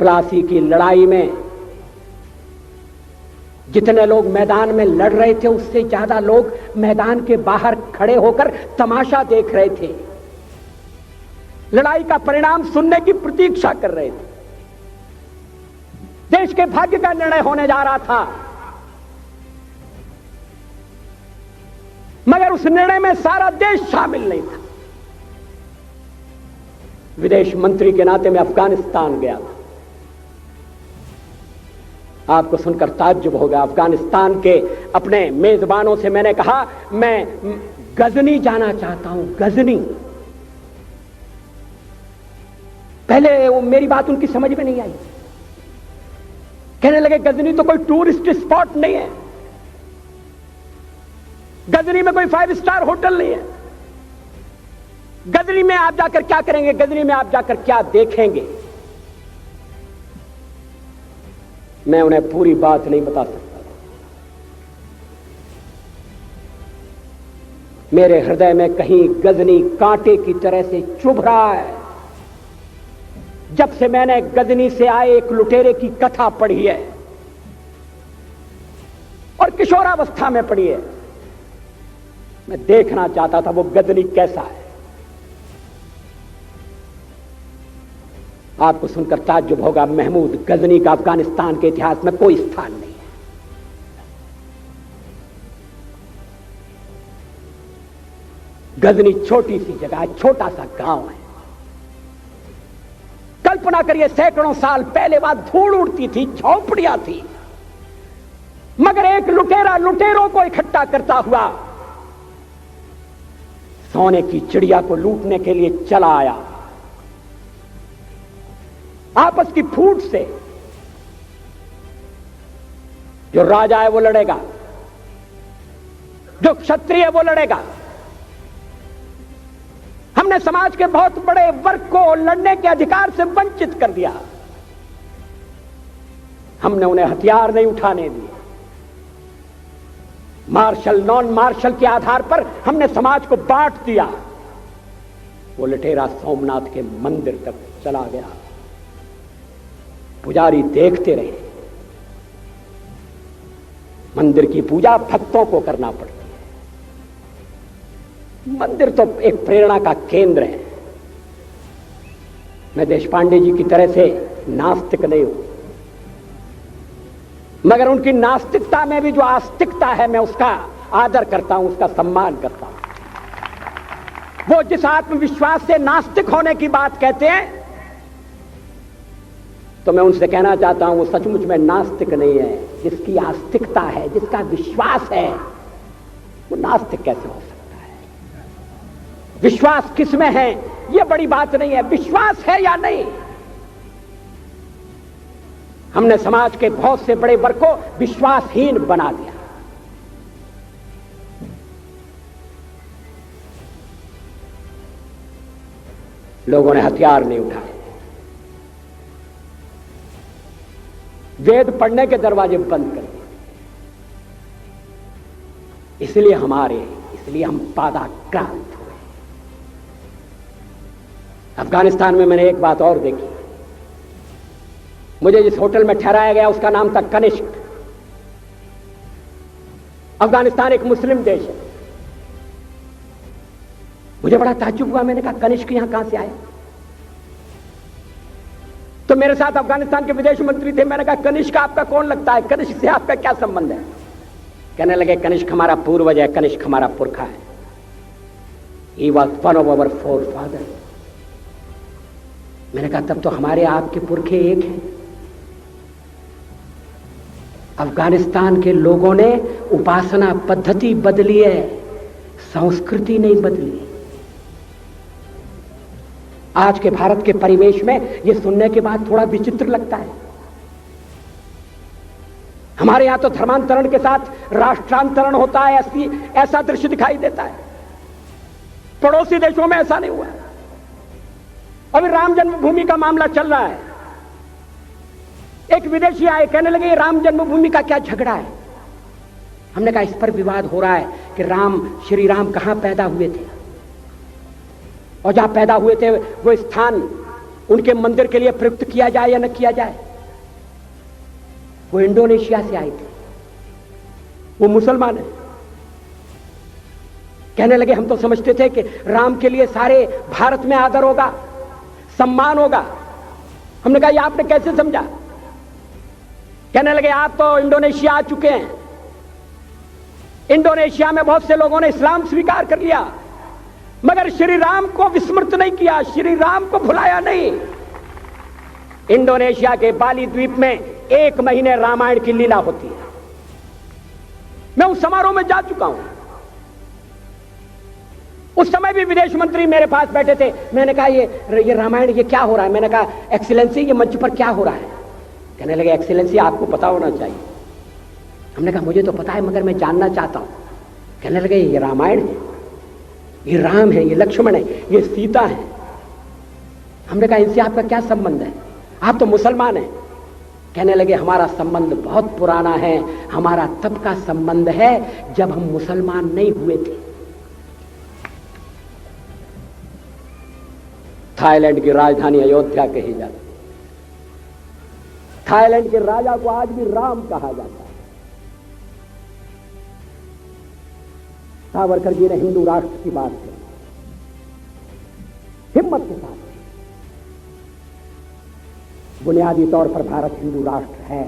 प्लासी की लड़ाई में जितने लोग मैदान में लड़ रहे थे उससे ज्यादा लोग मैदान के बाहर खड़े होकर तमाशा देख रहे थे, लड़ाई का परिणाम सुनने की प्रतीक्षा कर रहे थे। देश के भाग्य का निर्णय होने जा रहा था, मगर उस निर्णय में सारा देश शामिल नहीं था। विदेश मंत्री के नाते मैं अफगानिस्तान गया था। आपको सुनकर ताज्जुब होगा, अफगानिस्तान के अपने मेजबानों से मैंने कहा मैं गजनी जाना चाहता हूं, गजनी। पहले वो मेरी बात उनकी समझ में नहीं आई, कहने लगे गजनी तो कोई टूरिस्ट स्पॉट नहीं है, गजनी में कोई 5 स्टार होटल नहीं है, गजनी में आप जाकर क्या करेंगे, गजनी में आप जाकर क्या देखेंगे। मैं उन्हें पूरी बात नहीं बता सकता। मेरे हृदय में कहीं गजनी कांटे की तरह से चुभ रहा है। जब से मैंने गजनी से आए एक लुटेरे की कथा पढ़ी है और किशोरावस्था में पढ़ी है, मैं देखना चाहता था वो गजनी कैसा है। आपको सुनकर ताज्जुब होगा, महमूद गजनी का अफगानिस्तान के इतिहास में कोई स्थान नहीं है। गजनी छोटी सी जगह है, छोटा सा गांव है। कल्पना करिए, सैकड़ों साल पहले वहां धूल उड़ती थी, झोंपड़ियां थी, मगर एक लुटेरा लुटेरों को इकट्ठा करता हुआ सोने की चिड़िया को लूटने के लिए चला आया। आपस की फूट से जो राजा है वो लड़ेगा, जो क्षत्रिय है वो लड़ेगा। हमने समाज के बहुत बड़े वर्ग को लड़ने के अधिकार से वंचित कर दिया। हमने उन्हें हथियार नहीं उठाने दिए। मार्शल नॉन मार्शल के आधार पर हमने समाज को बांट दिया। वो लुटेरा सोमनाथ के मंदिर तक चला गया। पुजारी देखते रहे। मंदिर की पूजा भक्तों को करना पड़ती है। मंदिर तो एक प्रेरणा का केंद्र है। मैं देशपांडे जी की तरह से नास्तिक नहीं हूं, मगर उनकी नास्तिकता में भी जो आस्तिकता है मैं उसका आदर करता हूं, उसका सम्मान करता हूं। वो जिस आत्मविश्वास से नास्तिक होने की बात कहते हैं, तो मैं उनसे कहना चाहता हूं वो सचमुच में नास्तिक नहीं है। जिसकी आस्तिकता है, जिसका विश्वास है, वो नास्तिक कैसे हो सकता है? विश्वास किसमें है ये बड़ी बात नहीं है, विश्वास है या नहीं। हमने समाज के बहुत से बड़े वर्ग को विश्वासहीन बना दिया। लोगों ने हथियार नहीं उठाए, वेद पढ़ने के दरवाजे बंद कर दिए। इसलिए हम पादाक्रांत हुए। अफगानिस्तान में मैंने एक बात और देखी। मुझे जिस होटल में ठहराया गया उसका नाम था कनिष्क। अफगानिस्तान एक मुस्लिम देश है। मुझे बड़ा ताज्जुब हुआ। मैंने कहा कनिष्क यहां कहां से आए? तो मेरे साथ अफगानिस्तान के विदेश मंत्री थे। मैंने कहा कनिष्क आपका कौन लगता है, कनिष्क से आपका क्या संबंध है? कहने लगे कनिष्क हमारा पूर्वज है, कनिष्क हमारा पुरखा है। He was one of our forefathers। मैंने कहा तब तो हमारे आपके पुरखे एक हैं। अफगानिस्तान के लोगों ने उपासना पद्धति बदली है, संस्कृति नहीं बदली। आज के भारत के परिवेश में यह सुनने के बाद थोड़ा विचित्र लगता है। हमारे यहां तो धर्मांतरण के साथ राष्ट्रांतरण होता है, ऐसा दृश्य दिखाई देता है। पड़ोसी देशों में ऐसा नहीं हुआ। अभी राम जन्मभूमि का मामला चल रहा है। एक विदेशी आए, कहने लगे राम जन्मभूमि का क्या झगड़ा है? हमने कहा इस पर विवाद हो रहा है कि श्री राम कहां पैदा हुए थे, और जहां पैदा हुए थे वो स्थान उनके मंदिर के लिए प्रयुक्त किया जाए या न किया जाए। वो इंडोनेशिया से आए थे, वो मुसलमान है। कहने लगे हम तो समझते थे कि राम के लिए सारे भारत में आदर होगा, सम्मान होगा। हमने कहा ये आपने कैसे समझा? कहने लगे आप तो इंडोनेशिया आ चुके हैं, इंडोनेशिया में बहुत से लोगों ने इस्लाम स्वीकार कर लिया, मगर श्री राम को विस्मृत नहीं किया, श्री राम को भुलाया नहीं। इंडोनेशिया के बाली द्वीप में 1 महीने रामायण की लीला होती है। मैं उस समारोह में जा चुका हूं। उस समय भी विदेश मंत्री मेरे पास बैठे थे। मैंने कहा ये रामायण ये क्या हो रहा है? मैंने कहा एक्सीलेंसी ये मंच पर क्या हो रहा है? कहने लगे एक्सीलेंसी आपको पता होना चाहिए। हमने कहा मुझे तो पता है मगर मैं जानना चाहता हूं। कहने लगे ये रामायण है, ये राम है, ये लक्ष्मण है, ये सीता है। हमने कहा इनसे आपका क्या संबंध है? आप तो मुसलमान हैं। कहने लगे हमारा संबंध बहुत पुराना है, हमारा तब का संबंध है जब हम मुसलमान नहीं हुए थे। थाईलैंड की राजधानी अयोध्या कही जाती है। थाईलैंड के राजा को आज भी राम कहा जाता है। सावरकर जी ने हिंदू राष्ट्र की बात की, हिम्मत के साथ। बुनियादी तौर पर भारत हिंदू राष्ट्र है।